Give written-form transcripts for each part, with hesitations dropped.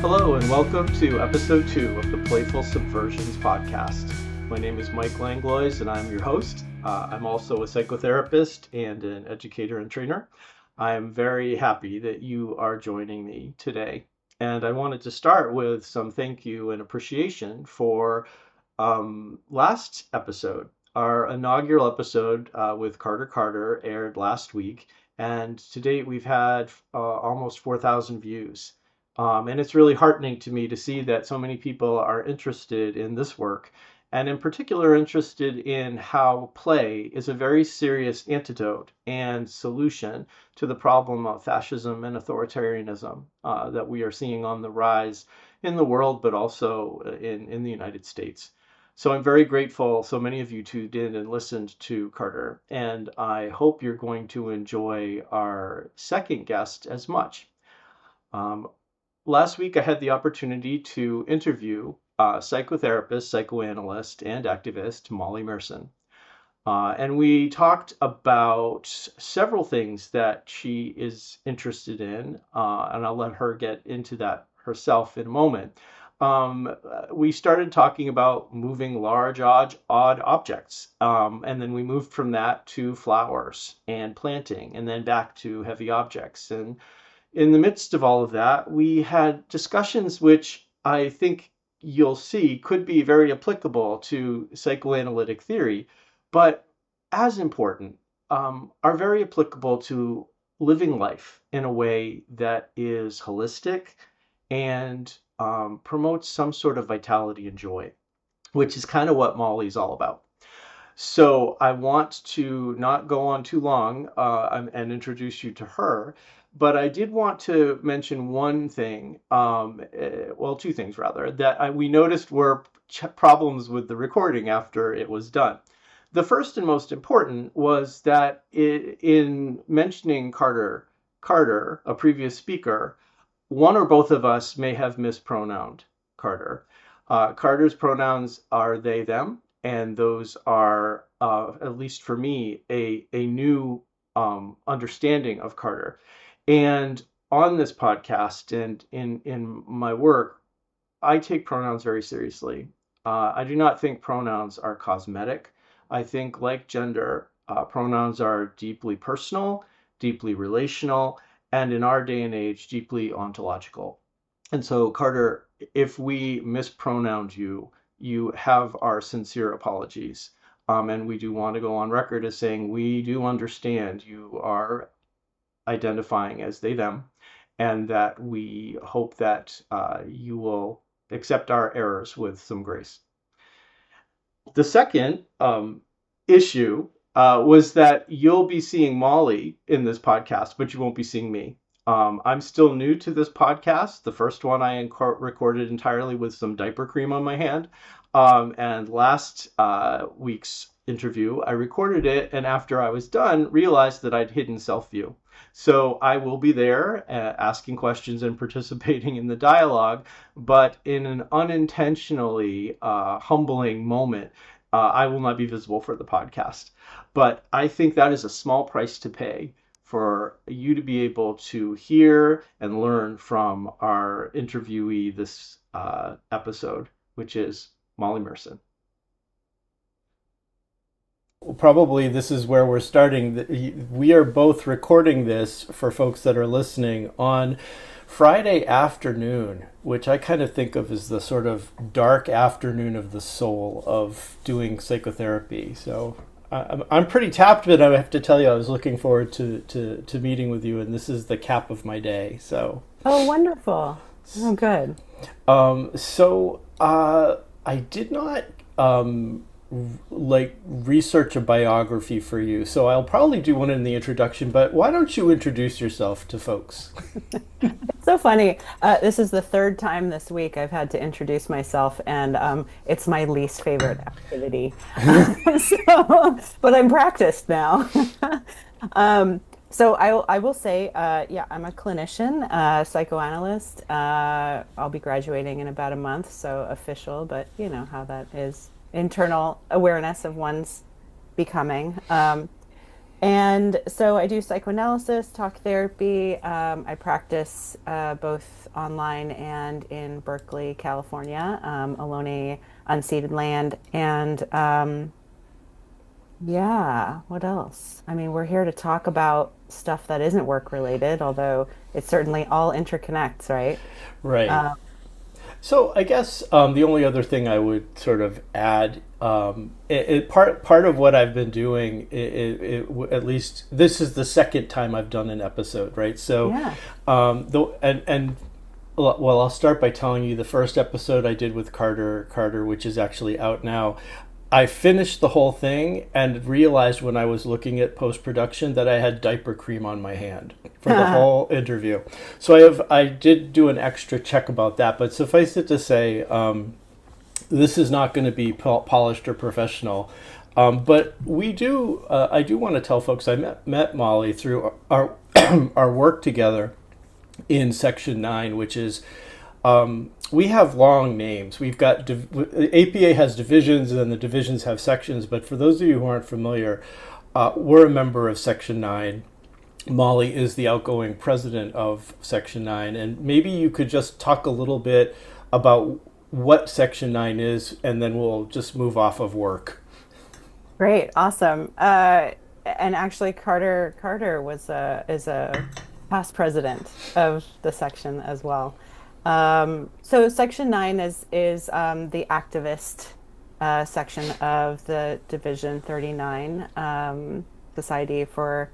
Hello and welcome to episode 2 of the Playful Subversions podcast. My name is Mike Langlois and I'm your host. I'm also a psychotherapist and an educator and trainer. I'm very happy that you are joining me today. And I wanted to start with some thank you and appreciation for last episode. Our inaugural episode with Carter Carter aired last week, and to date we've had almost 4,000 views. And it's really heartening to me to see that so many people are interested in this work, and in particular interested in how play is a very serious antidote and solution to the problem of fascism and authoritarianism that we are seeing on the rise in the world, but also in the United States. So I'm very grateful so many of you tuned in and listened to Carter, and I hope you're going to enjoy our second guest as much. Last week, I had the opportunity to interview psychotherapist, psychoanalyst, and activist Molly Merson. And we talked about several things that she is interested in, and I'll let her get into that herself in a moment. We started talking about moving large, odd objects, and then we moved from that to flowers and planting, and then back to heavy objects. And in the midst of all of that, we had discussions which I think you'll see could be very applicable to psychoanalytic theory, but as important, are very applicable to living life in a way that is holistic and promotes some sort of vitality and joy, which is kind of what Molly's all about. So I want to not go on too long and introduce you to her, but I did want to mention one thing, well, two things rather, that we noticed were problems with the recording after it was done. The first and most important was that in mentioning Carter, a previous speaker, one or both of us may have mispronounced Carter. Carter's pronouns are they, them, and those are, at least for me, a new understanding of Carter. And on this podcast and in my work, I take pronouns very seriously. I do not think pronouns are cosmetic. I think, like gender, pronouns are deeply personal, deeply relational, and in our day and age, deeply ontological. And so, Carter, if we mispronounced you, you have our sincere apologies. And we do want to go on record as saying we do understand you are identifying as they, them, and that we hope that you will accept our errors with some grace. The second issue was that you'll be seeing Molly in this podcast, but you won't be seeing me. I'm still new to this podcast. The first one I recorded entirely with some diaper cream on my hand. And last week's interview, I recorded it, and after I was done, realized that I'd hidden self-view. So I will be there asking questions and participating in the dialogue, but in an unintentionally humbling moment, I will not be visible for the podcast. But I think that is a small price to pay for you to be able to hear and learn from our interviewee this episode, which is Molly Merson. Probably this is where we're starting. We are both recording this for folks that are listening on Friday afternoon, which I kind of think of as the sort of dark afternoon of the soul of doing psychotherapy. So I'm pretty tapped, but I have to tell you, I was looking forward to meeting with you, and this is the cap of my day. So. Oh, wonderful. Oh, good. I did not research a biography for you, so I'll probably do one in the introduction, but why don't you introduce yourself to folks? It's so funny. This is the third time this week I've had to introduce myself, and it's my least favorite activity. But I'm practiced now. So I will say, yeah, I'm a clinician, psychoanalyst. I'll be graduating in about a month, so official, but you know how that is. Internal awareness of one's becoming. And so I do psychoanalysis, talk therapy. I practice both online and in Berkeley, California, Ohlone unceded land. And yeah, what else? I mean, we're here to talk about stuff that isn't work related, although it certainly all interconnects, right? Right. Uh, So I guess the only other thing I would sort of add, part of what I've been doing, at least this is the second time I've done an episode, right? So, yeah. and well, I'll start by telling you the first episode I did with Carter, which is actually out now. I finished the whole thing and realized when I was looking at post production that I had diaper cream on my hand for the whole interview. So I did do an extra check about that, but suffice it to say, this is not going to be polished or professional. But I do want to tell folks I met Molly through our our work together in Section 9, which is we have long names. We've got APA has divisions, and then the divisions have sections. But for those of you who aren't familiar, we're a member of Section 9. Molly is the outgoing president of Section 9. And maybe you could just talk a little bit about what Section 9 is, and then we'll just move off of work. Great, awesome. And actually, Carter was is a past president of the section as well. So Section 9 is the activist section of the Division 39, Society for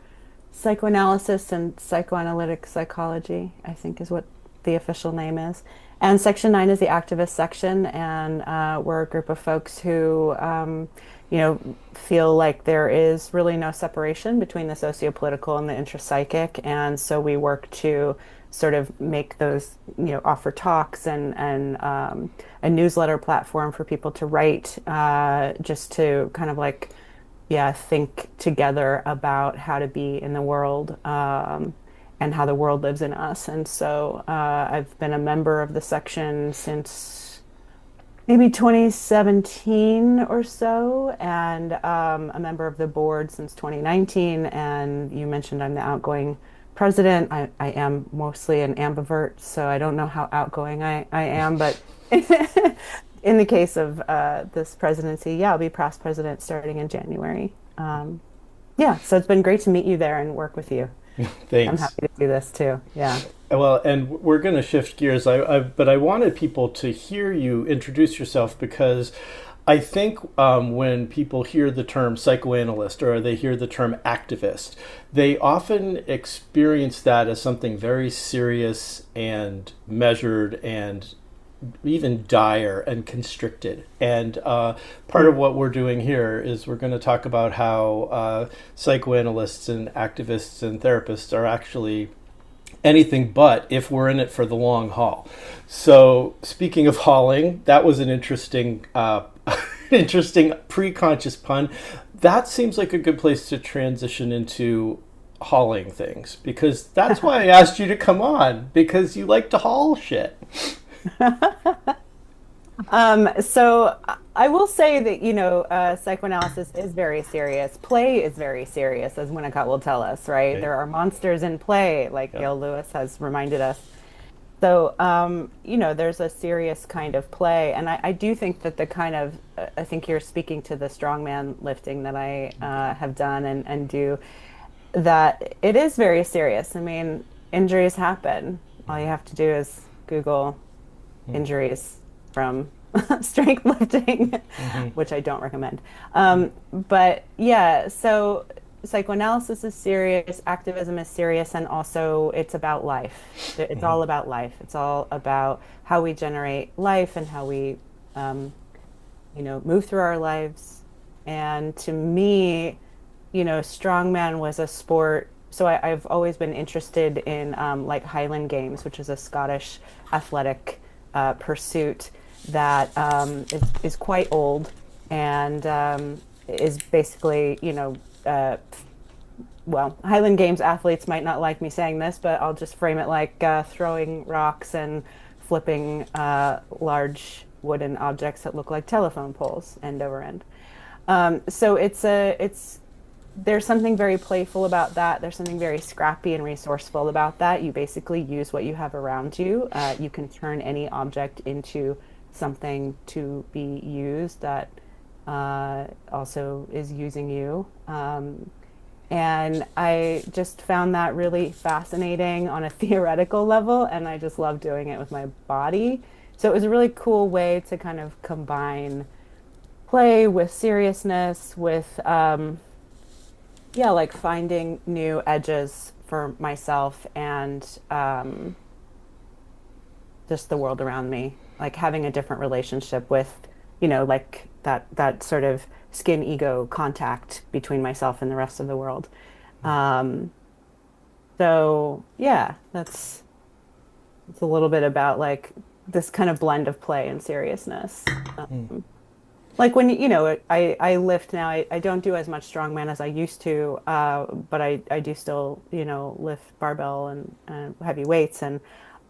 Psychoanalysis and Psychoanalytic Psychology, I think is what the official name is. And Section 9 is the activist section, and we're a group of folks who, feel like there is really no separation between the sociopolitical and the intrapsychic. And so we work to sort of make those, offer talks and a newsletter platform for people to write, just to kind of like, yeah, think together about how to be in the world, and how the world lives in us. And so I've been a member of the section since maybe 2017 or so, and a member of the board since 2019. And you mentioned I'm the outgoing president. I am mostly an ambivert, so I don't know how outgoing I am, but in the case of this presidency, yeah, I'll be past president starting in January. Yeah, so it's been great to meet you there and work with you. I'm Thanks. happy to do this too. Yeah. Well, and we're going to shift gears. But I wanted people to hear you introduce yourself because I think when people hear the term psychoanalyst or they hear the term activist, they often experience that as something very serious and measured and even dire and constricted. And part of what we're doing here is we're going to talk about how psychoanalysts and activists and therapists are actually anything but if we're in it for the long haul. So speaking of hauling, that was an interesting interesting pre-conscious pun. That seems like a good place to transition into hauling things, because that's why I asked you to come on, because you like to haul shit. So I will say that, psychoanalysis is very serious. Play is very serious, as Winnicott will tell us, right? Okay. There are monsters in play, like Yeah. Gail Lewis has reminded us. So, there's a serious kind of play. And I do think that I think you're speaking to the strongman lifting that I have done and do, that it is very serious. I mean, injuries happen. All you have to do is Google injuries from strength lifting, Mm-hmm. which I don't recommend. But yeah, so psychoanalysis is serious, activism is serious, and also it's about life. It's Mm-hmm. all about life. It's all about how we generate life and how we, um, move through our lives. And to me, strongman was a sport. So I've always been interested in like Highland Games, which is a Scottish athletic pursuit that is quite old and is basically, well, Highland Games athletes might not like me saying this, but I'll just frame it like throwing rocks and flipping large wooden objects that look like telephone poles end over end. So it's there's something very playful about that. There's something very scrappy and resourceful about that. You basically use what you have around you. You can turn any object into something to be used that also is using you. And I just found that really fascinating on a theoretical level, and I just love doing it with my body. So it was a really cool way to kind of combine play with seriousness, with yeah, like finding new edges for myself and just the world around me, like having a different relationship with, like that sort of skin ego contact between myself and the rest of the world. Um, so yeah, that's it's a little bit about like this kind of blend of play and seriousness. Like when I lift now. I don't do as much strongman as I used to, but I do still lift barbell and heavy weights and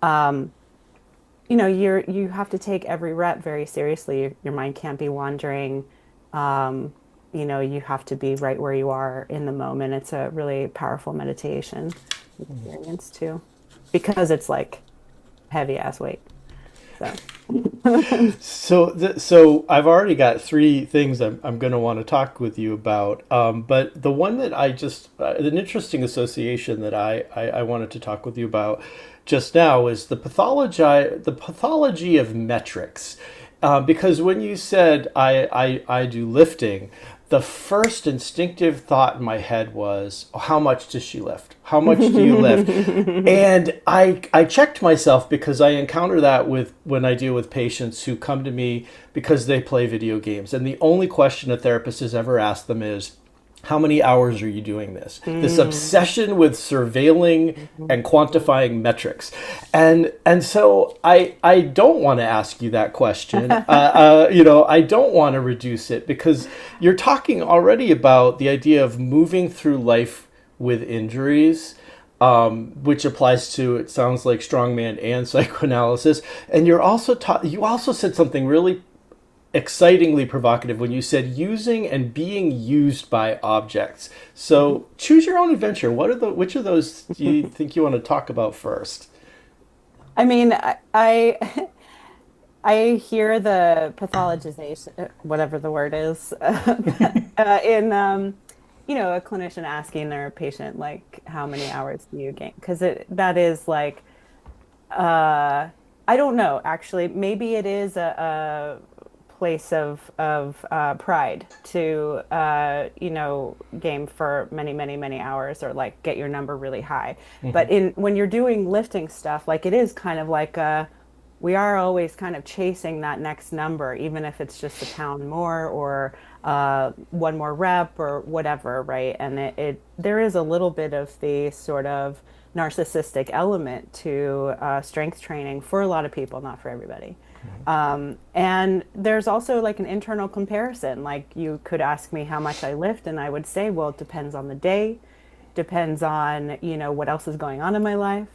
um, you have to take every rep very seriously. Your mind can't be wandering. Um, you have to be right where you are in the moment. It's a really powerful meditation experience too, because it's like heavy ass weight. So So I've already got three things I'm going to want to talk with you about. But the one that an interesting association that I wanted to talk with you about just now is the pathology of metrics. Because when you said I do lifting, the first instinctive thought in my head was, oh, how much does she lift? How much do you lift? And I checked myself because I encounter that when I deal with patients who come to me because they play video games. And the only question a therapist has ever asked them is, how many hours are you doing this? This obsession with surveilling and quantifying metrics. And so I don't want to ask you that question. I don't want to reduce it because you're talking already about the idea of moving through life with injuries, which applies to, it sounds like, strongman and psychoanalysis. And you also said something really excitingly provocative when you said using and being used by objects. So choose your own adventure. Which of those do you think you want to talk about first? I mean, I hear the pathologization, whatever the word is, in a clinician asking their patient like, how many hours do you gain? Because that is like, I don't know, actually. Maybe it is a place of pride to game for many, many, many hours or like get your number really high. But in when you're doing lifting stuff, like it is kind of like we are always kind of chasing that next number, even if it's just a pound more or one more rep or whatever, right? And there is a little bit of the sort of narcissistic element to strength training for a lot of people, not for everybody. And there's also like an internal comparison. Like you could ask me how much I lift, and I would say, well, it depends on the day, depends on, what else is going on in my life,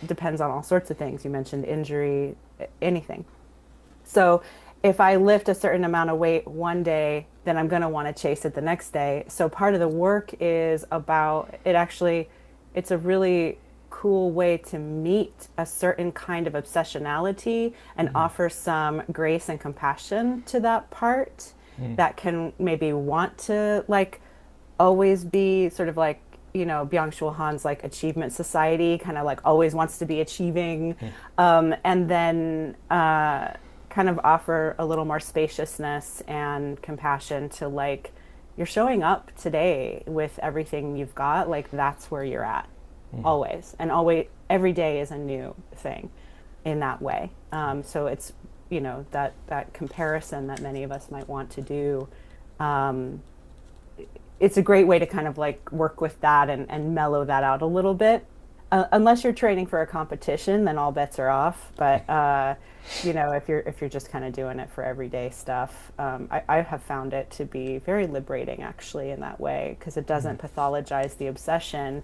depends on all sorts of things. You mentioned injury, anything. So if I lift a certain amount of weight one day, then I'm going to want to chase it the next day. So part of the work is about it actually, it's a really cool way to meet a certain kind of obsessionality and offer some grace and compassion to that part that can maybe want to like always be sort of like Byung-Chul Han's like achievement society, kind of like always wants to be achieving, and then kind of offer a little more spaciousness and compassion to like you're showing up today with everything you've got, like that's where you're at always, and always every day is a new thing in that way. So it's that comparison that many of us might want to do. Um, it's a great way to kind of like work with that and mellow that out a little bit. Unless you're training for a competition, then all bets are off. But if you're just kind of doing it for everyday stuff, I have found it to be very liberating actually in that way because it doesn't pathologize the obsession,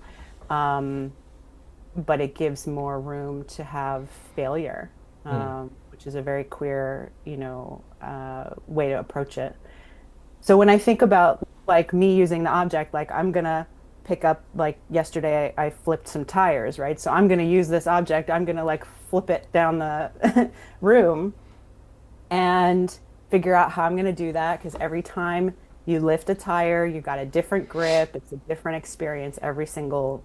but it gives more room to have failure, which is a very queer way to approach it. So when I think about like me using the object, like I'm gonna pick up, like yesterday I flipped some tires, right? So I'm gonna use this object, I'm gonna like flip it down the room and figure out how I'm gonna do that because every time you lift a tire, you got a different grip, it's a different experience every single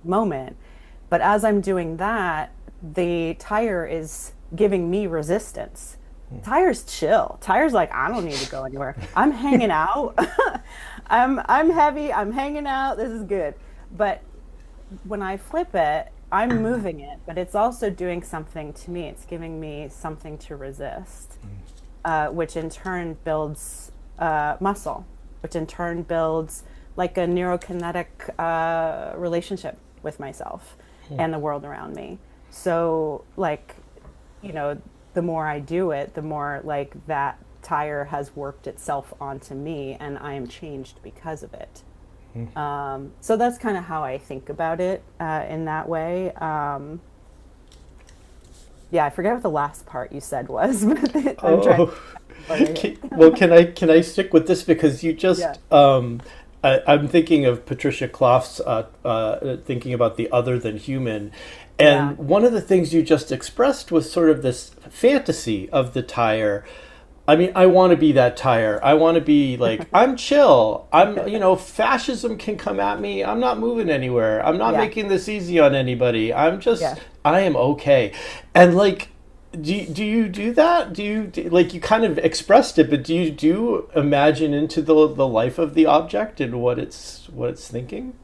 moment. But as I'm doing that, the tire is giving me resistance. Tire's chill. Tire's like, I don't need to go anywhere. I'm hanging out. I'm heavy. I'm hanging out. This is good. But when I flip it, I'm moving it, but it's also doing something to me. It's giving me something to resist, which in turn builds muscle, which in turn builds like a neurokinetic relationship with myself and the world around me. So, like, the more I do it, the more like that tire has worked itself onto me and I am changed because of it. So that's kind of how I think about it in that way. Yeah, I forget what the last part you said was, but I'm trying to Oh, explain it. well, can I stick with this because you Yeah. just I'm thinking of Patricia Clough's thinking about the other than human, Yeah. and one of the things you just expressed was sort of this fantasy of the tire. I mean, I want to be that tire. I want to be like, I'm chill. Fascism can come at me. I'm not moving anywhere. I'm not Yeah. making this easy on anybody. Yeah. I am okay. And like, do you do that? Like you kind of expressed it, but do imagine into the life of the object and what it's thinking?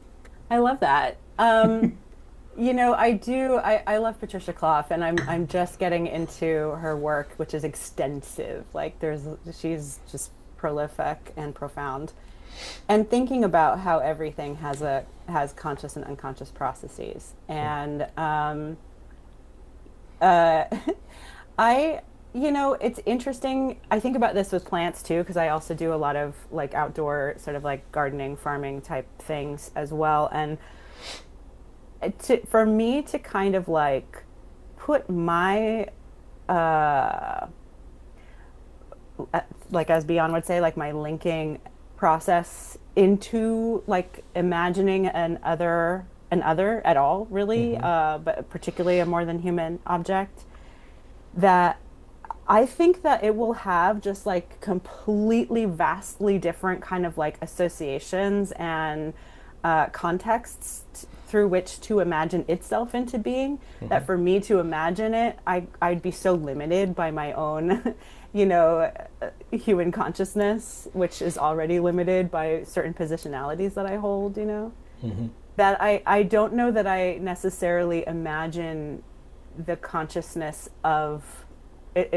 I love that. I do. I love Patricia Clough, and I'm just getting into her work, which is extensive. Like she's just prolific and profound, and thinking about how everything has conscious and unconscious processes. And uh, it's interesting. I think about this with plants too, because I also do a lot of like outdoor sort of like gardening, farming type things as well, and for me to kind of like put my uh like as Beyond would say, like my linking process into like imagining an other at all really, Hmm. but particularly a more than human object, that I think that it will have just like completely vastly different kind of like associations and contexts through which to imagine itself into being. That Hmm. for me to imagine it, I'd be so limited by my own, you know, human consciousness, which is already limited by certain positionalities that I hold, Hmm. that I don't know that I necessarily imagine the consciousness of it,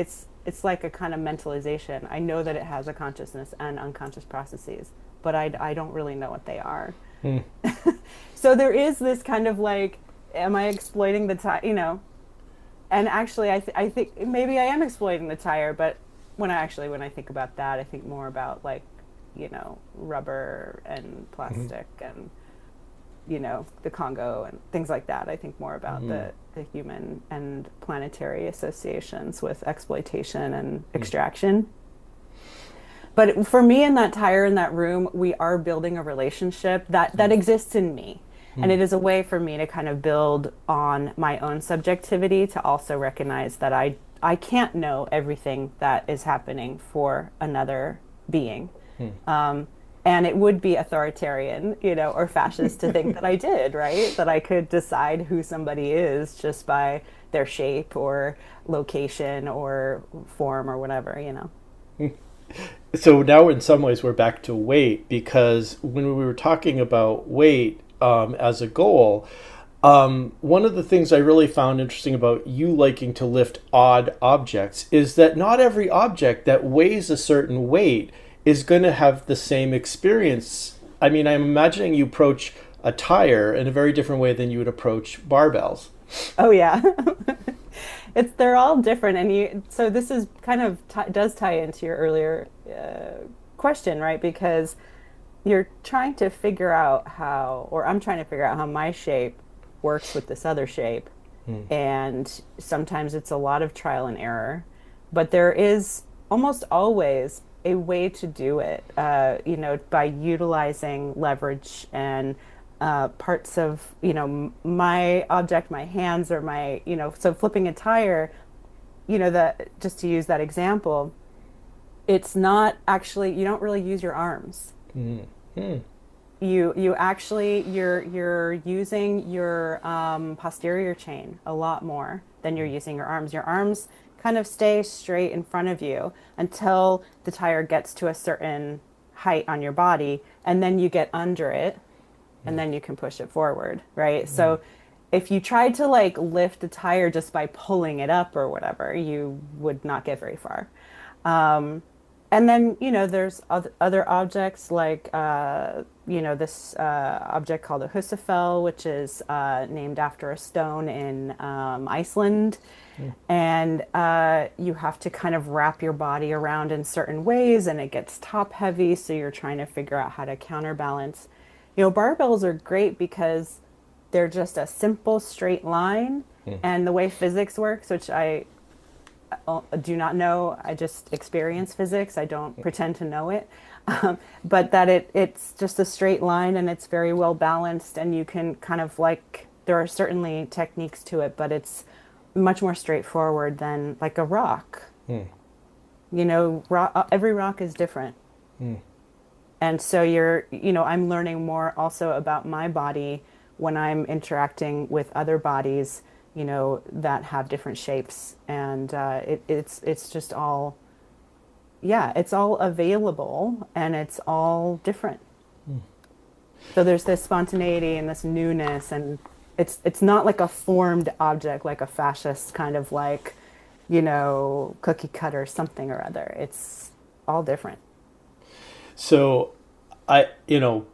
it's like a kind of mentalization. I know that it has a consciousness and unconscious processes, but I don't really know what they are. Hmm. So there is this kind of like, am I exploiting the time? And actually, I think maybe I am exploiting the tire, but when I think about that, I think more about like, rubber and Hmm. plastic and the Congo and things like that. I think more about Hmm. the human and planetary associations with exploitation and extraction. But for me in that tire in that room, we are building a relationship that exists in me. And Hmm. it is a way for me to kind of build on my own subjectivity to also recognize that I can't know everything that is happening for another being. Hmm. And it would be authoritarian, or fascist to think that I did, right? That I could decide who somebody is just by their shape or location or form or whatever. So now, in some ways, we're back to weight because when we were talking about weight as a goal, one of the things I really found interesting about you liking to lift odd objects is that not every object that weighs a certain weight is going to have the same experience. I mean, I'm imagining you approach a tire in a very different way than you would approach barbells. Oh yeah. They're all different, and so this is kind of does tie into your earlier question, right? Because you're trying to figure out how, or I'm trying to figure out how my shape works with this other shape. Hmm. And sometimes it's a lot of trial and error, but there is almost always a way to do it, by utilizing leverage and parts of, my object, my hands, or so flipping a tire, that just to use that example, it's not actually, you don't really use your arms. Mm-hmm. You actually, you're using your posterior chain a lot more than you're using your arms. Your arms kind of stay straight in front of you until the tire gets to a certain height on your body, and then you get under it, and then you can push it forward, right? So if you tried to like lift a tire just by pulling it up or whatever, you would not get very far. Um, and then, there's other objects like, this object called a Husafell, which is named after a stone in Iceland. And you have to kind of wrap your body around in certain ways, and it gets top heavy. So you're trying to figure out how to counterbalance. Barbells are great because they're just a simple straight line. And the way physics works, which I do not know. I just experience physics. I don't pretend to know it. But that it's just a straight line, and it's very well balanced, and you can kind of like, there are certainly techniques to it, but it's much more straightforward than like a rock. Every rock is different. And so I'm learning more also about my body when I'm interacting with other bodies, that have different shapes, and it's just all, yeah, it's all available, and it's all different. So there's this spontaneity and this newness, and it's not like a formed object, like a fascist kind of like, cookie cutter something or other. It's all different. So, I don't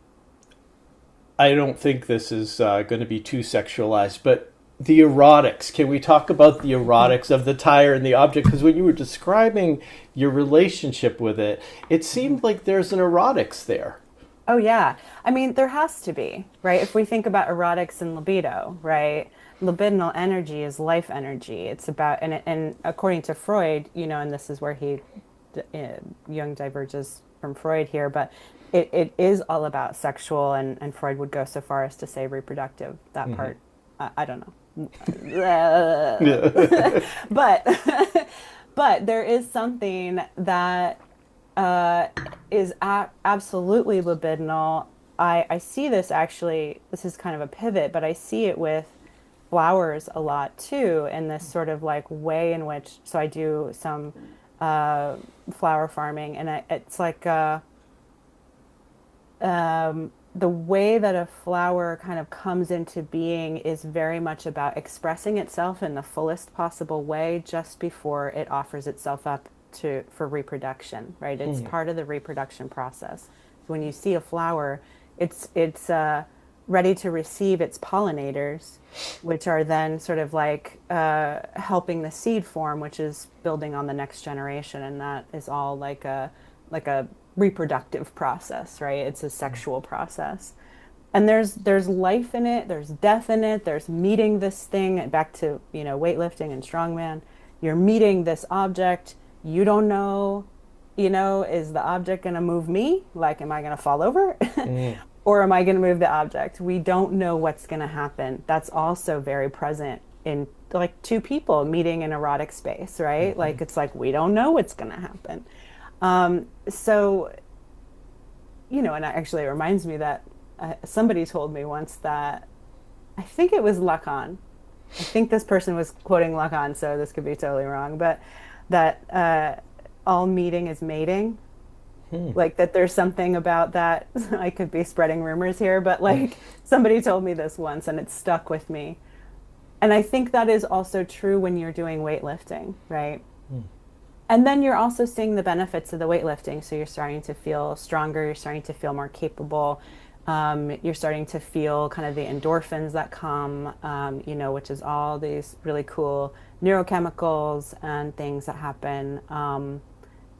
think this is going to be too sexualized, but the erotics. Can we talk about the erotics of the tire and the object? Because when you were describing your relationship with it, it seemed like there's an erotics there. Oh yeah. I mean, there has to be, right? If we think about erotics and libido, right? Libidinal energy is life energy. It's about, and according to Freud, and this is where Jung diverges from Freud here, but it is all about sexual, and Freud would go so far as to say reproductive, that part. I don't know. But but there is something that is absolutely libidinal. I see this, actually, this is kind of a pivot, but I see it with flowers a lot too, in this sort of like way in which, so I do some flower farming, and it's like the way that a flower kind of comes into being is very much about expressing itself in the fullest possible way just before it offers itself up for reproduction, right? It's part of the reproduction process. When you see a flower, it's ready to receive its pollinators, which are then sort of like helping the seed form, which is building on the next generation, and that is all like a reproductive process, right? It's a sexual process. And there's life in it, there's death in it, there's meeting this thing, back to, weightlifting and strongman. You're meeting this object, you don't know, is the object going to move me? Like, am I going to fall over? Or am I going to move the object? We don't know what's going to happen. That's also very present in like two people meeting in erotic space, right? Like, it's like, we don't know what's going to happen. So, and it actually reminds me that somebody told me once that, I think it was Lacan. I think this person was quoting Lacan, so this could be totally wrong, but that all meeting is mating. Like, that there's something about that. I could be spreading rumors here, but like somebody told me this once, and it stuck with me. And I think that is also true when you're doing weightlifting, right? And then you're also seeing the benefits of the weightlifting. So you're starting to feel stronger, you're starting to feel more capable. You're starting to feel kind of the endorphins that come, which is all these really cool neurochemicals and things that happen.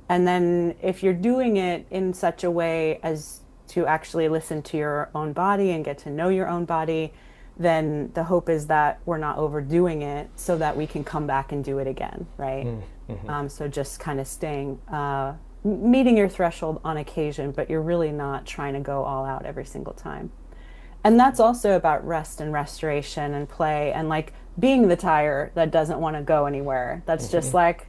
And then if you're doing it in such a way as to actually listen to your own body and get to know your own body, then the hope is that we're not overdoing it so that we can come back and do it again, right? So just kind of staying meeting your threshold on occasion, but you're really not trying to go all out every single time. And that's also about rest and restoration and play and like being the tire that doesn't want to go anywhere. That's just Hmm. like,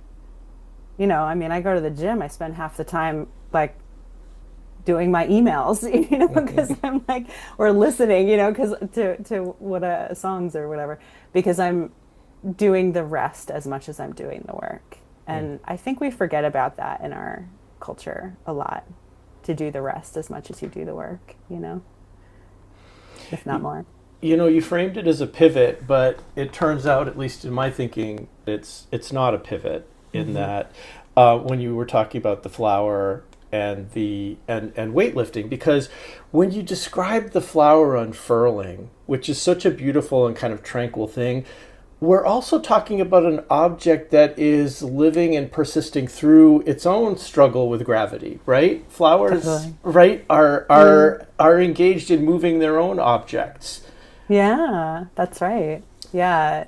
I mean, I go to the gym, I spend half the time like doing my emails, because I'm like, or listening, because to what songs or whatever, because I'm doing the rest as much as I'm doing the work. And I think we forget about that in our culture a lot, to do the rest as much as you do the work, if not more. You framed it as a pivot, but it turns out, at least in my thinking, it's not a pivot in Hmm. that when you were talking about the flower and and weightlifting, because when you describe the flower unfurling, which is such a beautiful and kind of tranquil thing, we're also talking about an object that is living and persisting through its own struggle with gravity, right? Flowers, Totally. right, Yeah. are engaged in moving their own objects. Yeah, that's right. Yeah,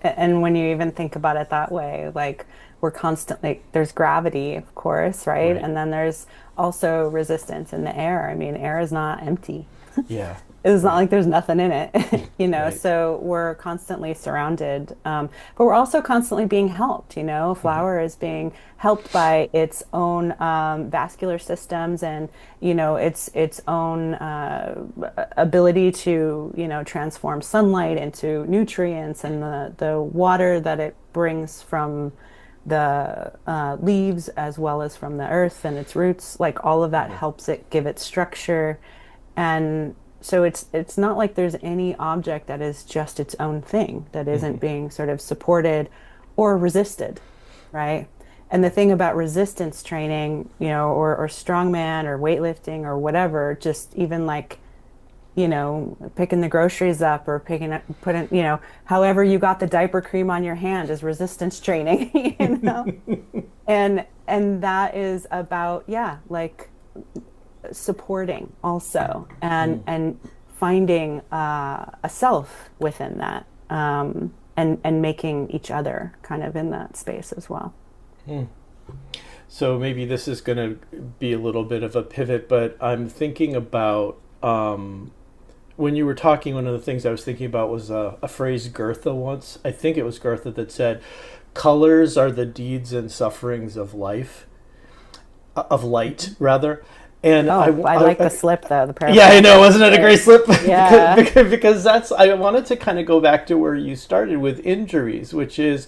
and when you even think about it that way, like we're constantly, there's gravity, of course, right? Right. And then there's also resistance in the air. I mean, air is not empty. Yeah. It's not Right. like there's nothing in it, Right. so we're constantly surrounded, but we're also constantly being helped, Hmm. flower is being helped by its own vascular systems and, its own ability to, transform sunlight into nutrients and the water that it brings from the leaves as well as from the earth and its roots, like all of that Hmm. helps it give it structure. And so it's not like there's any object that is just its own thing that isn't being sort of supported or resisted, right? And the thing about resistance training, or strongman or weightlifting or whatever, just even like, picking the groceries up or putting, however you got the diaper cream on your hand is resistance training, and that is about, yeah, like supporting also and finding a self within that, and making each other kind of in that space as well. So maybe this is going to be a little bit of a pivot, but I'm thinking about when you were talking. One of the things I was thinking about was a phrase Goethe once. I think it was Goethe that said, "Colors are the deeds and sufferings of life, of light, rather." And Oh, I like the slip though, the yeah, I paraphrase. know, That was wasn't it a great great. slip? Yeah. Because that's, I wanted to kind of go back to where you started with injuries, which is,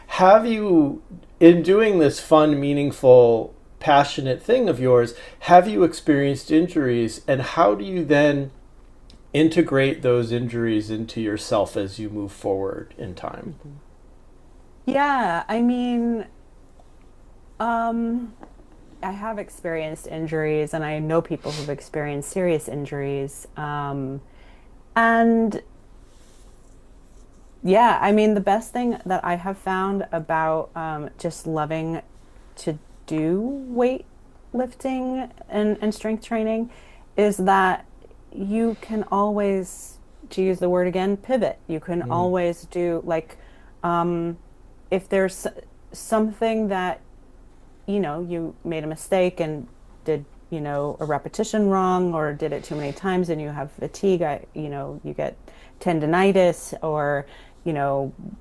have you, in doing this fun, meaningful, passionate thing of yours, have you experienced injuries, and how do you then integrate those injuries into yourself as you move forward in time? Mhm. Yeah, I mean, um, I have experienced injuries and I know people who've experienced serious injuries. And yeah, I mean, the best thing that I have found about just loving to do weightlifting and strength training is that you can always, to use the word again, pivot. You can Mm, always do like, um, if there's something that, you made a mistake and did, a repetition wrong or did it too many times and you have fatigue, you get tendonitis or,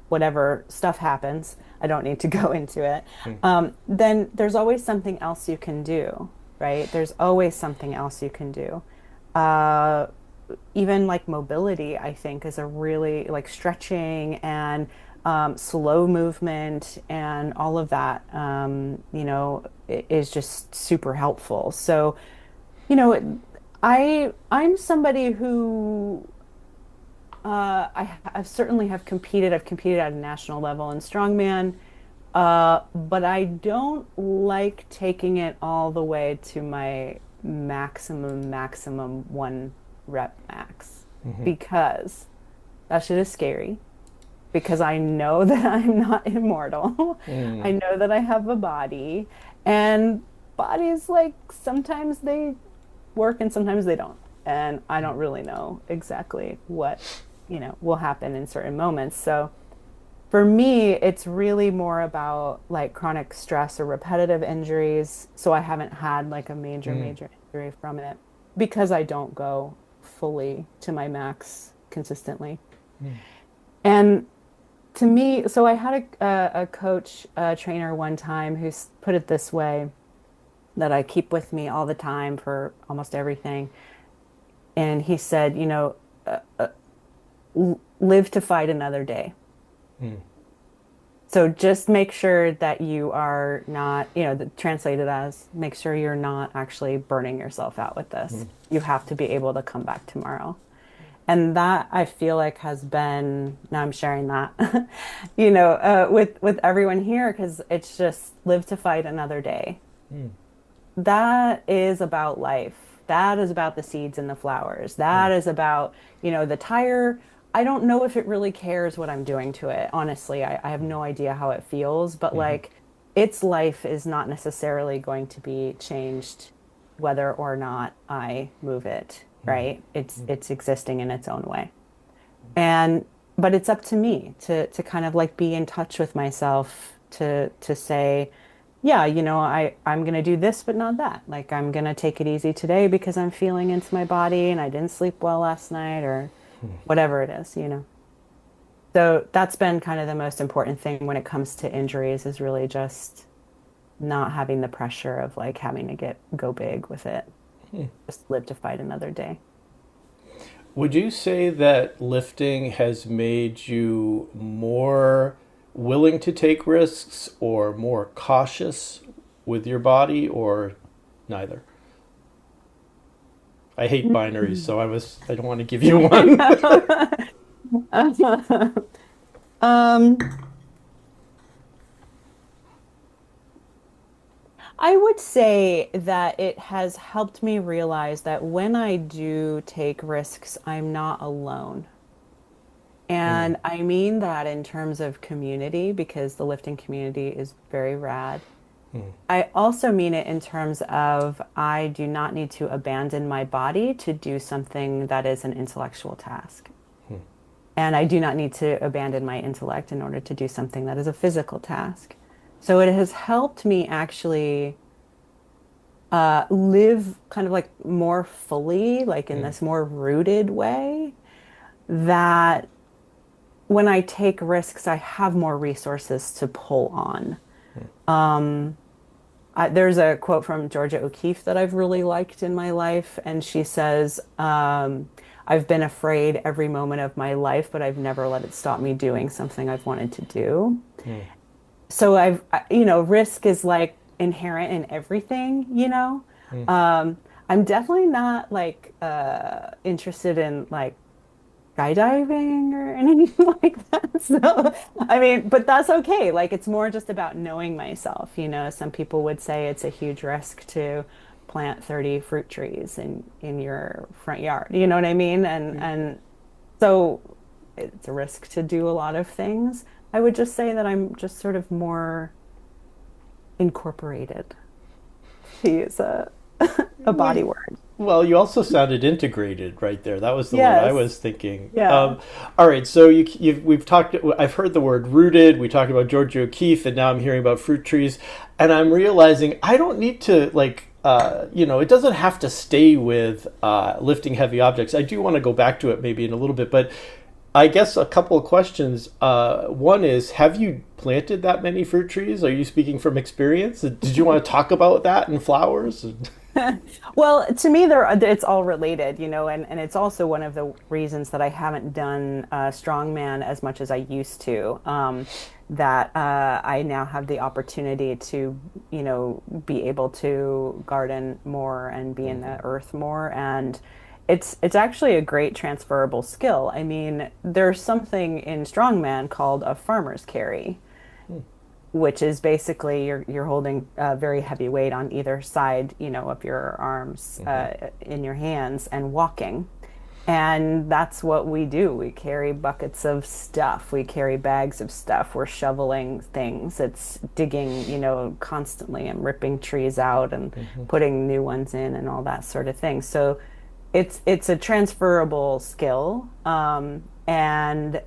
whatever stuff happens. I don't need to go into it. mm, Then there's always something else you can do, right? There's always something else you can do. Uh, Even like mobility, I think, is a really like stretching and slow movement and all of that, is just super helpful. So, you know, I'm somebody who I certainly have competed. I've competed at a national level in strongman, but I don't like taking it all the way to my maximum one rep max mhm, because that shit is scary. Because I know that I'm not immortal. I mm, know that I have a body, and bodies like sometimes they work and sometimes they don't. And I don't really know exactly what, will happen in certain moments. So For me, it's really more about like chronic stress or repetitive injuries. So I haven't had like a major, Mm, major injury from it because I don't go fully to my max consistently. mm, And to me, so I had a coach, a trainer one time put it this way that I keep with me all the time for almost everything. And he said, live to fight another day. mm, So just make sure that you are not, translated as make sure you're not actually burning yourself out with this. mm, You have to be able to come back tomorrow. And that I feel like has been, now I'm sharing that, with everyone here because it's just live to fight another day. mm, That is about life. That is about the seeds and the flowers. mm, That is about, the tire. I don't know if it really cares what I'm doing to it. Honestly, I have no idea how it feels, but mhm, like its life is not necessarily going to be changed whether or not I move it, mm, right? It's mm, it's existing in its own way. And but it's up to me to kind of like be in touch with myself to say, yeah, I'm gonna do this, but not that. Like I'm gonna take it easy today because I'm feeling into my body and I didn't sleep well last night or whatever it is. So that's been kind of the most important thing when it comes to injuries is really just not having the pressure of like having to go big with it. mm. Just live to fight another day. Would you say that lifting has made you more willing to take risks or more cautious with your body or neither? I hate binaries, so I don't want to give you one. Um, I would say that it has helped me realize that when I do take risks, I'm not alone. Mm, And I mean that in terms of community, because the lifting community is very rad. mm, I also mean it in terms of I do not need to abandon my body to do something that is an intellectual task. mm, And I do not need to abandon my intellect in order to do something that is a physical task. So it has helped me actually live kind of like more fully, like in mm, this more rooted way, that when I take risks, I have more resources to pull on. mm, Um, there's a quote from Georgia O'Keeffe that I've really liked in my life, and she says, I've been afraid every moment of my life, but I've never let it stop me doing something I've wanted to do. mm, So risk is like inherent in everything. mm. I'm definitely not like interested in like skydiving or anything like that. So, I mean, but that's okay. Like it's more just about knowing myself. Some people would say it's a huge risk to plant 30 fruit trees in your front yard. You know what I mean? And so it's a risk to do a lot of things. I would just say that I'm just sort of more incorporated, to use a Well, body word. well, you also sounded integrated right there. That was the word I Yes. was thinking. Yeah. All right, so we've talked. I've heard the word rooted. We talked about Georgia O'Keeffe, and now I'm hearing about fruit trees, and I'm realizing I don't need to like. It doesn't have to stay with lifting heavy objects. I do want to go back to it maybe in a little bit, but I guess a couple of questions. One is, have you planted that many fruit trees? Are you speaking from experience? Did you want to talk about that and flowers? Well, to me, it's all related, and it's also one of the reasons that I haven't done Strongman as much as I used to. That I now have the opportunity to be able to garden more and be in the earth more, and it's actually a great transferable skill. I mean, there's something in Strongman called a farmer's carry, which is basically you're holding a very heavy weight on either side, of your arms Mm-hmm. in your hands and walking. And that's what we do. We carry buckets of stuff. We carry bags of stuff. We're shoveling things. It's digging, constantly and ripping trees out and Mm-hmm. putting new ones in and all that sort of thing. So it's a transferable skill. And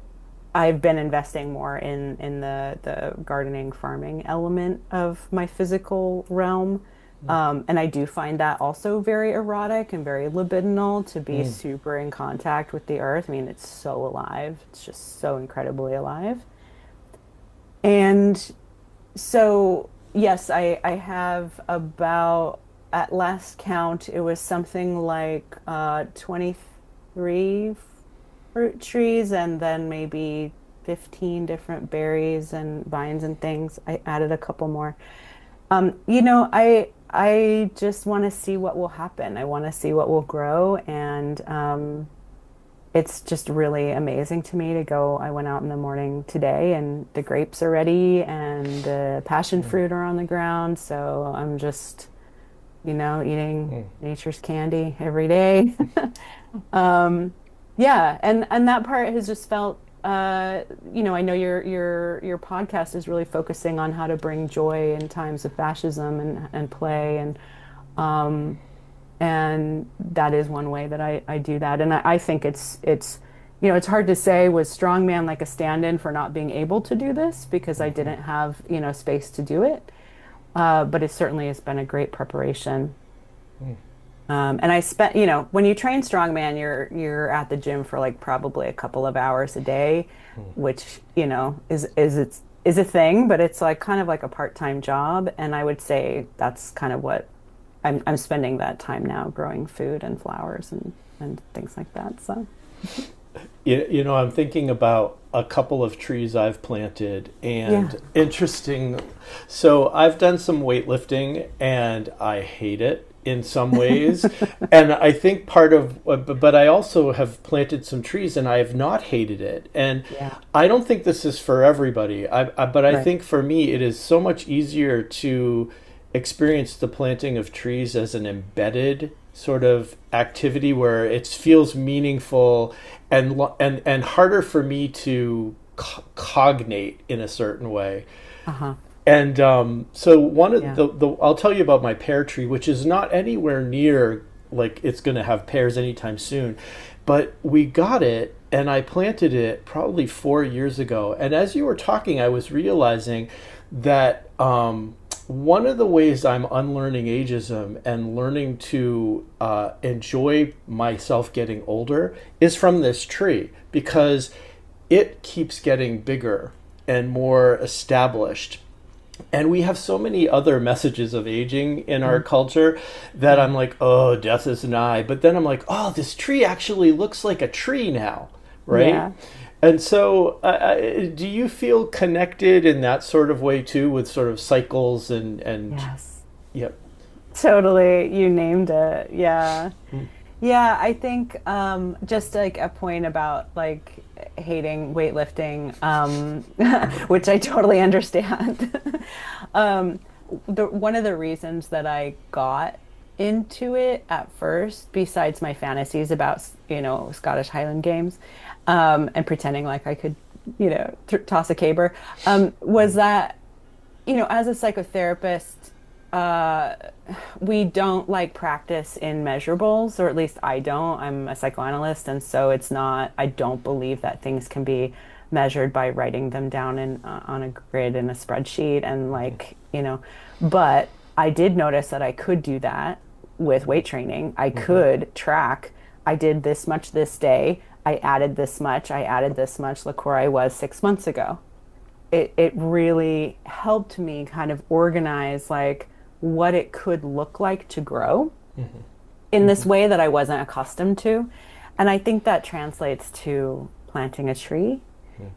I've been investing more in the gardening farming element of my physical realm. And I do find that also very erotic and very libidinal to be Mm. super in contact with the earth. I mean, it's so alive. It's just so incredibly alive. And so, yes, I have about, at last count, it was something like 23 fruit trees and then maybe 15 different berries and vines and things. I added a couple more. I just want to see what will happen. I want to see what will grow, and it's just really amazing to me to go. I went out in the morning today, and the grapes are ready, and the passion Mm. fruit are on the ground. So I'm just, eating Mm. nature's candy every day. Um, yeah, and that part has just felt, I know your podcast is really focusing on how to bring joy in times of fascism and play um and that is one way that I do that. And I think it's hard to say, was Strongman like a stand-in for not being able to do this because I Mhm. didn't have, space to do it. But it certainly has been a great preparation. Mm. And I spent, when you train strongman, you're at the gym for like probably a couple of hours a day, Mm. which, is a thing, but it's like kind of like a part-time job. And I would say that's kind of what I'm spending that time now growing food and flowers and things like that. So I'm thinking about a couple of trees I've planted, yeah. and interesting. So I've done some weightlifting, and I hate it in some ways. And I think part of, but I also have planted some trees, and I have not hated it. And Yeah. I don't think this is for everybody. But I Right. think for me, it is so much easier to experience the planting of trees as an embedded sort of activity where it feels meaningful and harder for me to cognate in a certain way. Uh-huh. And so one of Yeah. the I'll tell you about my pear tree, which is not anywhere near like it's going to have pears anytime soon, but we got it and I planted it probably 4 years ago. And as you were talking, I was realizing that one of the ways I'm unlearning ageism and learning to enjoy myself getting older is from this tree because it keeps getting bigger and more established. And we have so many other messages of aging in our Mm, culture that yeah. I'm like, oh, death is nigh. But then I'm like, oh, this tree actually looks like a tree now, right? Yeah. And so, do you feel connected in that sort of way too, with sort of cycles and Yes. yep. Totally. You named it. Yeah. Mm. Yeah, I think just like a point about like hating weightlifting, which I totally understand. Um, one of the reasons that I got into it at first, besides my fantasies about, Scottish Highland Games, and pretending like I could, toss a caber, was Mm. that, as a psychotherapist, uh, we don't like practice in measurables, or at least I don't. I'm a psychoanalyst, and so it's not, I don't believe that things can be measured by writing them down in on a grid in a spreadsheet and Mhm. like, but I did notice that I could do that with weight training. I Mhm. could track, I did this much this day, I added this much, look where I was 6 months ago. It really helped me kind of organize like what it could look like to grow Mhm. in this Mhm. way that I wasn't accustomed to. And I think that translates to planting a tree.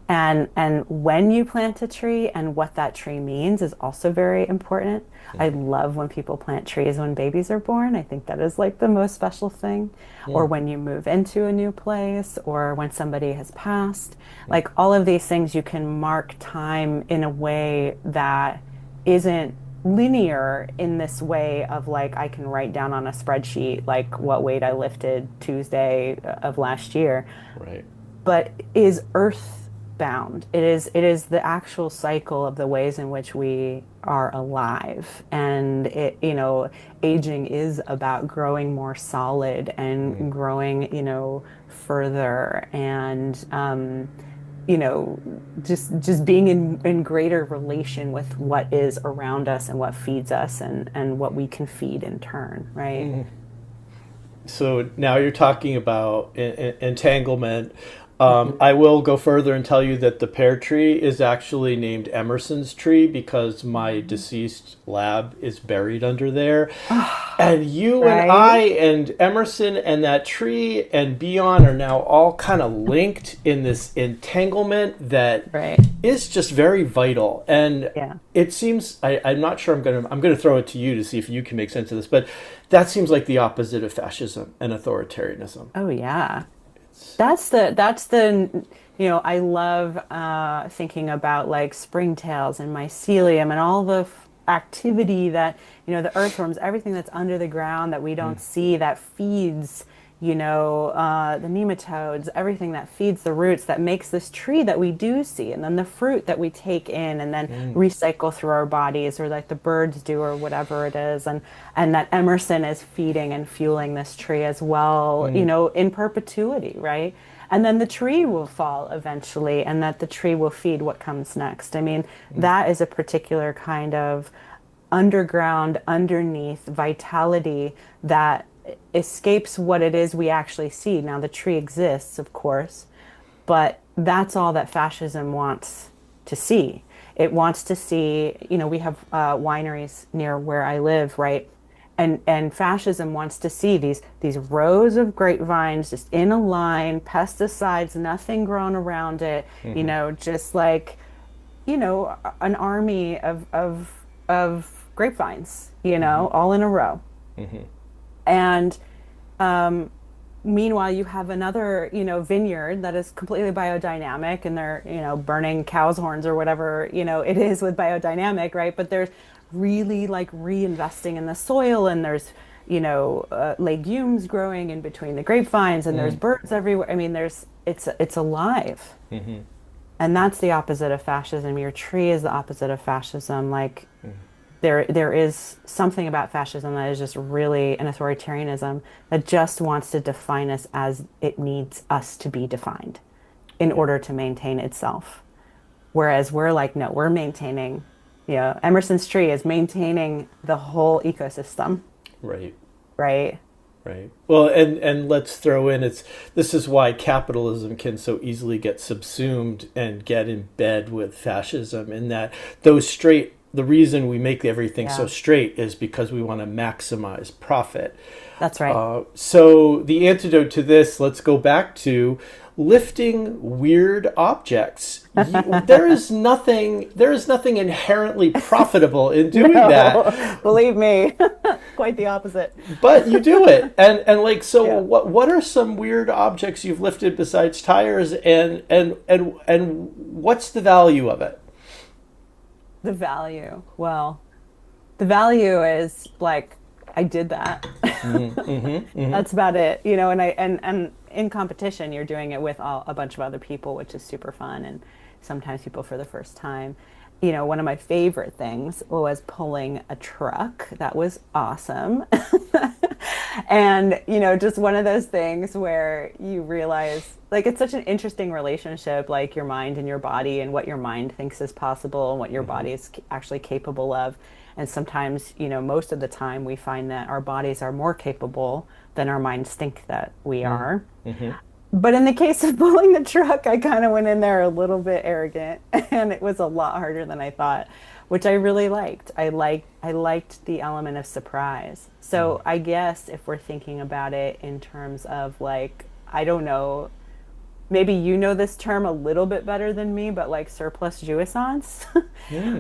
Mhm. And when you plant a tree and what that tree means is also very important. I love when people plant trees when babies are born. I think that is like the most special thing. Or Mhm. when you move into a new place or when somebody has passed. Mhm. Like all of these things, you can mark time in a way that isn't linear in this way of like I can write down on a spreadsheet like what weight I lifted Tuesday of last year, Right. but is earth bound. It is the actual cycle of the ways in which we are alive. And aging is about growing more solid Mm. and growing, further. And you know, just being in greater relation with what is around us and what feeds us and what we can feed in turn, right? So now you're talking about entanglement. Mhm. I will go further and tell you that the pear tree is actually named Emerson's tree because my deceased lab is buried under there. And you and Right? I and Emerson and that tree and Beyond are now all kind of linked in this entanglement that Right. is just very vital. And Yeah. it seems I'm not sure I'm gonna throw it to you to see if you can make sense of this, but that seems like the opposite of fascism and authoritarianism. Oh yeah. I love thinking about like springtails and mycelium and all the activity that, the earthworms, everything that's under the ground that we don't see that feeds, the nematodes, everything that feeds the roots that makes this tree that we do see, and then the fruit that we take in and then recycle through our bodies, or like the birds do, or whatever it is, and that Emerson is feeding and fueling this tree as well, in perpetuity, right? And then the tree will fall eventually, and that the tree will feed what comes next. I mean, that is a particular kind of underground, underneath vitality that escapes what it is we actually see. Now, the tree exists, of course, but that's all that fascism wants to see. It wants to see, we have wineries near where I live, right? And fascism wants to see these rows of grapevines just in a line, pesticides, nothing grown around it, just like, an army of grapevines, all in a row. And meanwhile, you have another, vineyard that is completely biodynamic, and they're, burning cow's horns or whatever, it is with biodynamic, right? But there's really like reinvesting in the soil, and there's, legumes growing in between the grapevines, and there's birds everywhere. I mean, it's alive. And that's the opposite of fascism. Your tree is the opposite of fascism. Like there is something about fascism that is just really an authoritarianism that just wants to define us as it needs us to be defined in Yeah. order to maintain itself. Whereas we're like, no, we're maintaining, Emerson's tree is maintaining the whole ecosystem, Right. right? Right. Well, and let's throw in this is why capitalism can so easily get subsumed and get in bed with fascism, in that the reason we make everything so Yeah, straight is because we want to maximize profit. that's right. So the antidote to this, let's go back to lifting weird objects. There is nothing inherently profitable in doing that, No, believe me, quite the opposite. but you do it. And like, so Yeah. what are some weird objects you've lifted besides tires, and what's the value of it? The value. Well, the value is like I did that. That's about it, and in competition, you're doing it with a bunch of other people, which is super fun, and sometimes people for the first time. One of my favorite things was pulling a truck. That was awesome. And, just one of those things where you realize, like, it's such an interesting relationship, like your mind and your body, and what your mind thinks is possible and what your body is actually capable of. And sometimes, most of the time, we find that our bodies are more capable than our minds think that we are. But in the case of pulling the truck, I kind of went in there a little bit arrogant, and it was a lot harder than I thought, which I really liked. I liked the element of surprise. So I guess if we're thinking about it in terms of like, I don't know, maybe you know this term a little bit better than me, but like surplus jouissance.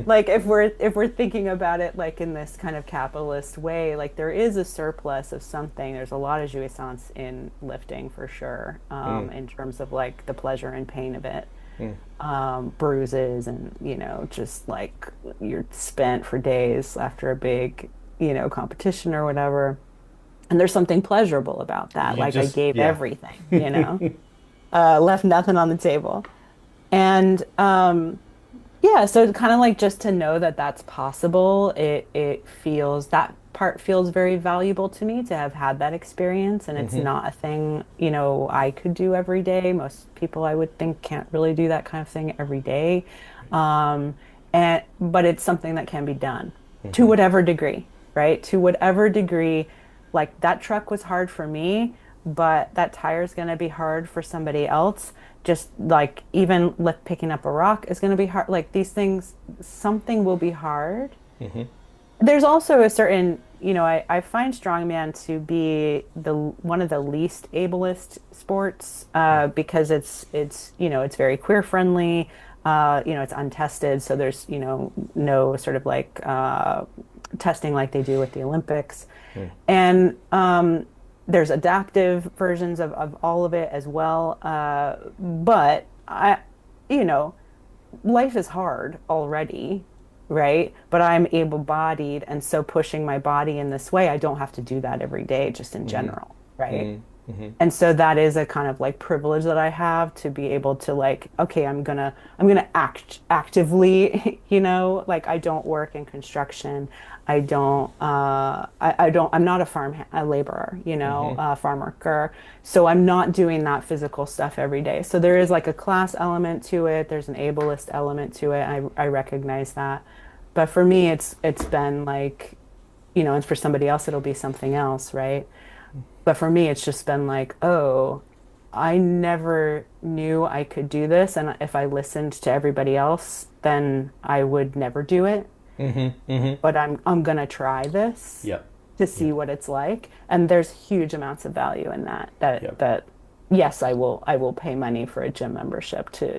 Like if we're thinking about it like in this kind of capitalist way, like there is a surplus of something. There's a lot of jouissance in lifting for sure, in terms of like the pleasure and pain of it. Bruises and just like you're spent for days after a big competition or whatever, and there's something pleasurable about that, You like I just, gave yeah. everything, left nothing on the table. And yeah, so kind of like just to know that that's possible, it feels that part feels very valuable to me to have had that experience, and it's Mm-hmm. not a thing, I could do every day. Most people I would think can't really do that kind of thing every day. Um, but it's something that can be done to Mm-hmm. whatever degree, right? To whatever degree, like that truck was hard for me, but that tire is going to be hard for somebody else. Just like even lift picking up a rock is going to be hard. Like these things, something will be hard. Mm-hmm. There's also a certain, I find strongman to be the one of the least ableist sports because it's very queer friendly. It's untested, so there's no sort of like testing like they do with the Olympics, Mm. and there's adaptive versions of all of it as well. But you know, life is hard already, right? But I'm able-bodied, and so pushing my body in this way, I don't have to do that every day, just in Mm-hmm. general, right? Mm-hmm. Mm-hmm. And so that is a kind of like privilege that I have to be able to like, okay, I'm gonna actively, like I don't work in construction. I'm not a laborer, Mm-hmm. a farm worker. So I'm not doing that physical stuff every day. So there is like a class element to it. There's an ableist element to it. I recognize that. But for me, it's been like, and for somebody else, it'll be something else, right? But for me, it's just been like, oh, I never knew I could do this. And if I listened to everybody else, then I would never do it. Mm-hmm. Mm-hmm. But I'm gonna try this Yep. to Yep. see what it's like. And there's huge amounts of value in that. That Yep. that yes, I will pay money for a gym membership to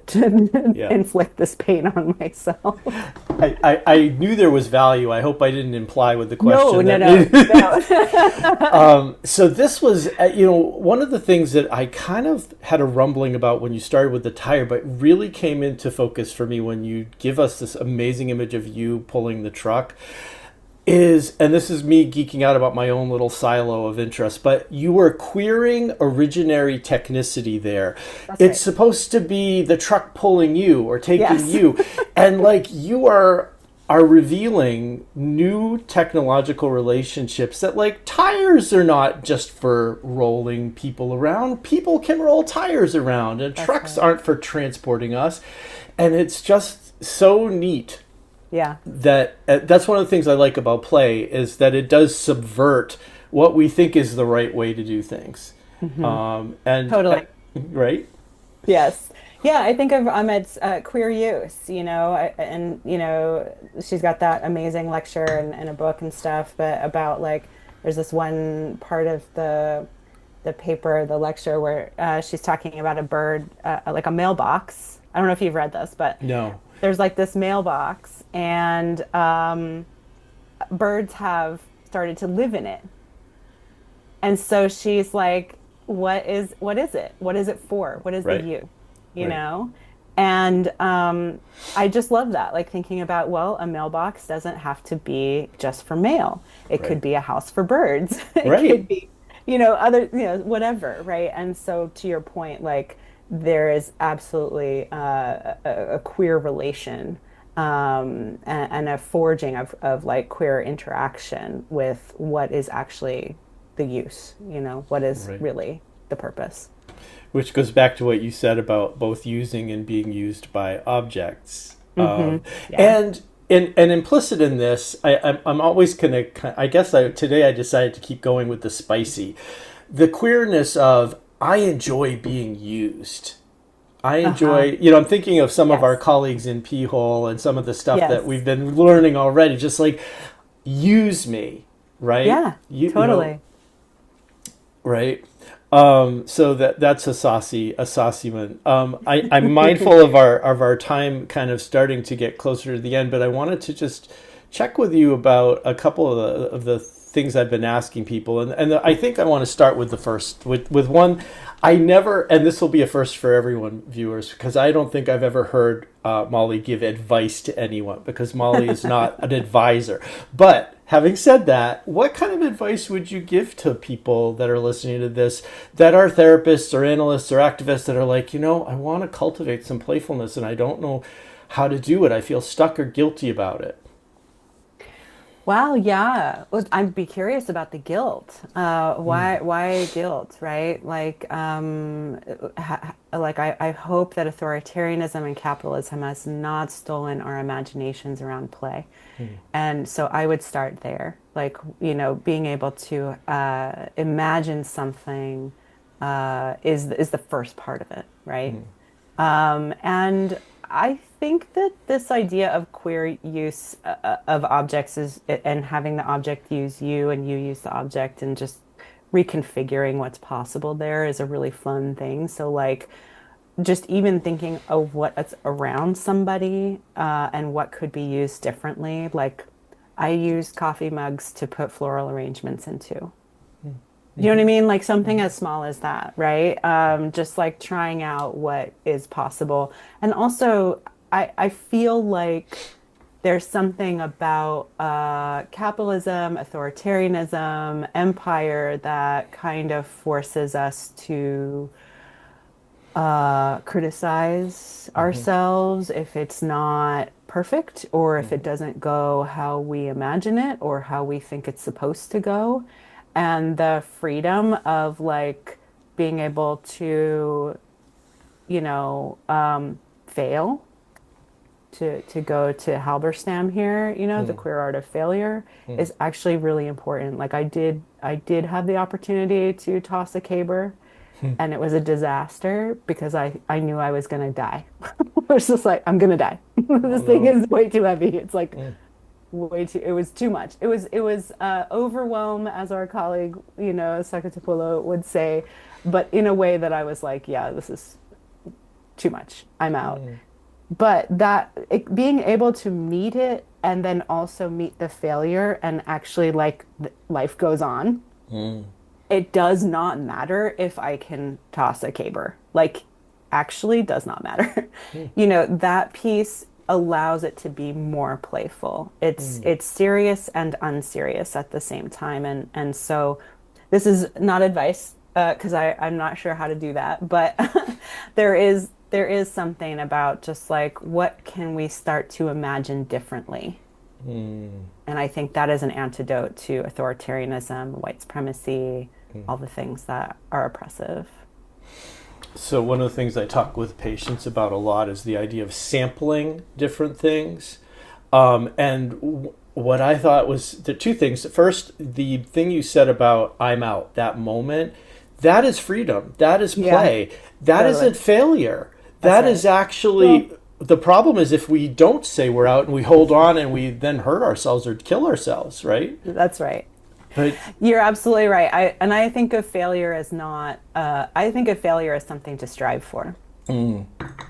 Yeah. inflict this pain on myself. I knew there was value. I hope I didn't imply with the No, question no, that. no, no. So this was, one of the things that I kind of had a rumbling about when you started with the tire, but really came into focus for me when you give us this amazing image of you pulling the truck. And this is me geeking out about my own little silo of interest, but you were queering originary technicity there. That's It's right. supposed to be the truck pulling you or taking Yes. you. And like you are revealing new technological relationships that like tires are not just for rolling people around. People can roll tires around and That's trucks right. aren't for transporting us. And it's just so neat Yeah. that that's one of the things I like about play is that it does subvert what we think is the right way to do things. Hmm. And Totally. right? Yes. Yeah, I think of Ahmed's queer use, and she's got that amazing lecture and a book and stuff, but about like there's this one part of the paper, the lecture where she's talking about a bird, like a mailbox. I don't know if you've read this, but No. there's like this mailbox, and birds have started to live in it. And so she's like, what is it? What is it for? What is the Right. you? You Right. know? And I just love that, like thinking about, well, a mailbox doesn't have to be just for mail. It could Right. be a house for birds. It Right. could be, whatever, right? And so to your point, like there is absolutely a queer relation and a forging of like queer interaction with what is actually the use, what is Right. really the purpose. Which goes back to what you said about both using and being used by objects. Hmm. Yeah. And implicit in this, I'm always gonna. I guess today I decided to keep going with the spicy, the queerness of I enjoy being used. I Uh-huh. enjoy, I'm thinking of some of our Yes. colleagues in P Hole and some of the stuff that Yes. we've been learning already. Just like use me, right? Yeah, You know, totally. right? So that's a saucy one. I'm mindful of our time kind of starting to get closer to the end, but I wanted to just check with you about a couple of the things I've been asking people, and I think I want to start with the first with one. I never, and this will be a first for everyone, viewers, because I don't think I've ever heard Molly give advice to anyone, because Molly is not an advisor. But having said that, what kind of advice would you give to people that are listening to this, that are therapists or analysts or activists that are like, I want to cultivate some playfulness and I don't know how to do it. I feel stuck or guilty about it. Wow, yeah. Well, I'd be curious about the guilt. Mm, Why guilt, right? I hope that authoritarianism and capitalism has not stolen our imaginations around play. mm, And so I would start there, like, being able to imagine something is the first part of it, right? mm, And I think that this idea of queer use of objects is, and having the object use you and you use the object and just reconfiguring what's possible there is a really fun thing. So, like, just even thinking of what's around somebody and what could be used differently. Like, I use coffee mugs to put floral arrangements into. mm, You know what I mhm, mean? Like something mhm. as small as that, right? Just like trying out what is possible. And also, I feel like there's something about capitalism, authoritarianism, empire that kind of forces us to criticize Mhm, ourselves if it's not perfect or if it mhm, doesn't go how we imagine it or how we think it's supposed to go. And the freedom of like being able to, fail to go to Halberstam here, the mm, queer art of failure mm, is actually really important. Like I did have the opportunity to toss a caber mm. and it was a disaster because I knew I was gonna die. I was just like, I'm gonna die. Oh This thing no. is way too heavy. It's like Mm, way too, it was too much. It was overwhelm, as our colleague, Sakatapulo would say, but in a way that I was like, yeah, this is too much. I'm out. mm, But being able to meet it and then also meet the failure and actually like life goes on, mm, it does not matter if I can toss a caber. Like, actually does not matter. mm, That piece allows it to be more playful. It's mm. it's serious and unserious at the same time. And so this is not advice, because I'm not sure how to do that, but there is something about just like what can we start to imagine differently? Mm, And I think that is an antidote to authoritarianism, white supremacy, mm. all the things that are oppressive. So one of the things I talk with patients about a lot is the idea of sampling different things. What I thought was the two things. First, the thing you said about I'm out, that moment, that is freedom. That is Yeah, play. That totally. isn't failure. That's That right. is actually Well, the problem is if we don't say we're out and we hold on and we then hurt ourselves or kill ourselves, right? that's right. But You're absolutely right. I think of failure as not, I think of failure as something to strive for. mm,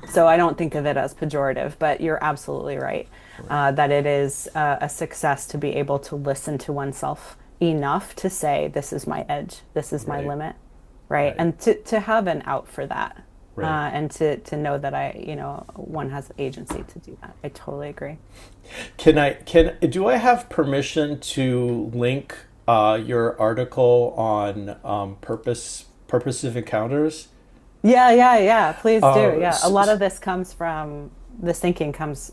So I don't think of it as pejorative, but you're absolutely right, right, that it is a success to be able to listen to oneself enough to say, this is my edge, this is my right, limit, right? right, And to have an out for that, right. and to know that one has agency to do that. I totally agree. Do I have permission to link your article on purposive encounters? Yeah, yeah, yeah. Please do. Uh, Yeah, a s- lot s- of this thinking comes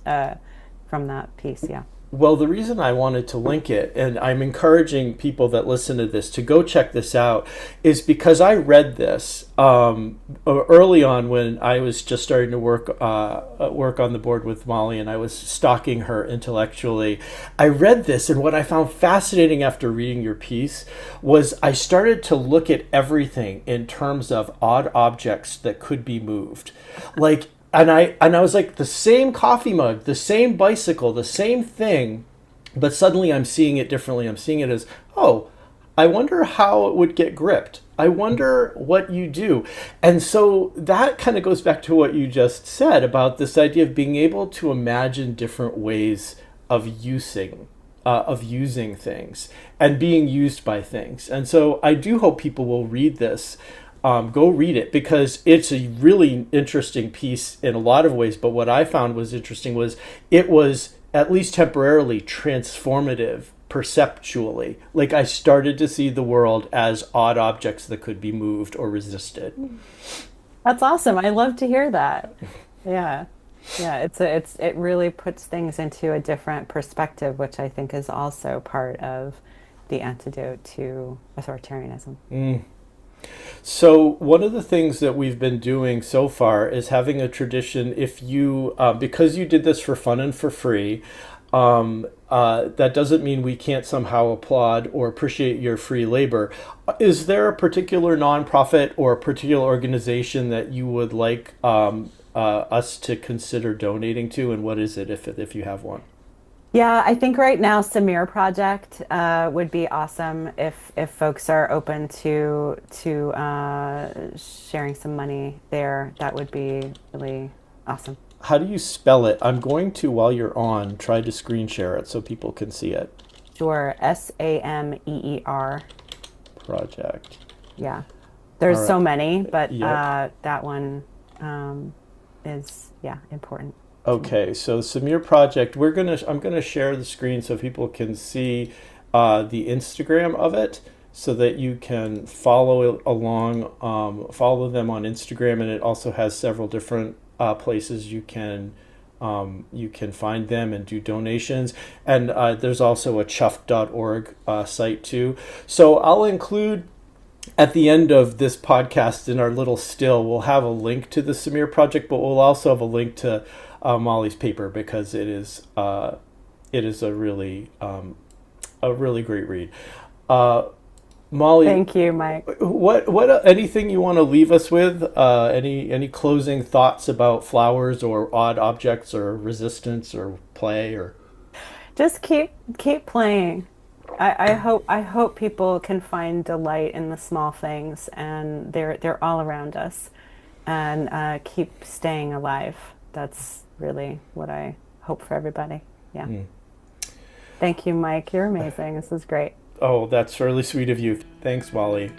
from that piece. Yeah. Well, the reason I wanted to link it, and I'm encouraging people that listen to this to go check this out, is because I read this early on when I was just starting to work on the board with Molly, and I was stalking her intellectually. I read this, and what I found fascinating after reading your piece was I started to look at everything in terms of odd objects that could be moved, like and I was like the same coffee mug, the same bicycle, the same thing, but suddenly I'm seeing it differently. I'm seeing it as, oh, I wonder how it would get gripped. I wonder what you do. And so that kind of goes back to what you just said about this idea of being able to imagine different ways of using things and being used by things. And so I do hope people will read this. Go read it because it's a really interesting piece in a lot of ways. But what I found was interesting was it was at least temporarily transformative perceptually. Like I started to see the world as odd objects that could be moved or resisted. That's awesome. I love to hear that. Yeah. Yeah, it really puts things into a different perspective, which I think is also part of the antidote to authoritarianism. Mm. So one of the things that we've been doing so far is having a tradition. If you, because you did this for fun and for free, that doesn't mean we can't somehow applaud or appreciate your free labor. Is there a particular nonprofit or a particular organization that you would like us to consider donating to, and what is it if you have one? Yeah, I think right now Samir Project would be awesome if folks are open to sharing some money there. That would be really awesome. How do you spell it? I'm going to, while you're on, try to screen share it so people can see it. Sure, Sameer. Project. Yeah, All there's right. so many, but Yep. that one is yeah important to me. Okay, so Samir Project, I'm gonna share the screen so people can see the Instagram of it, so that you can follow it along, follow them on Instagram, and it also has several different places you can find them and do donations. And there's also a chuff.org site too. So I'll include at the end of this podcast in our little still, we'll have a link to the Samir Project, but we'll also have a link to Molly's paper, because it is a really great read. Uh, Molly, Thank you, Mike. what anything you want to leave us with? Any closing thoughts about flowers or odd objects or resistance or play or? Just keep playing. I hope people can find delight in the small things, and they're all around us, and keep staying alive. That's really what I hope for everybody. Yeah. Hmm. Thank you, Mike. You're amazing. This is great. Oh, that's really sweet of you. Thanks, Molly.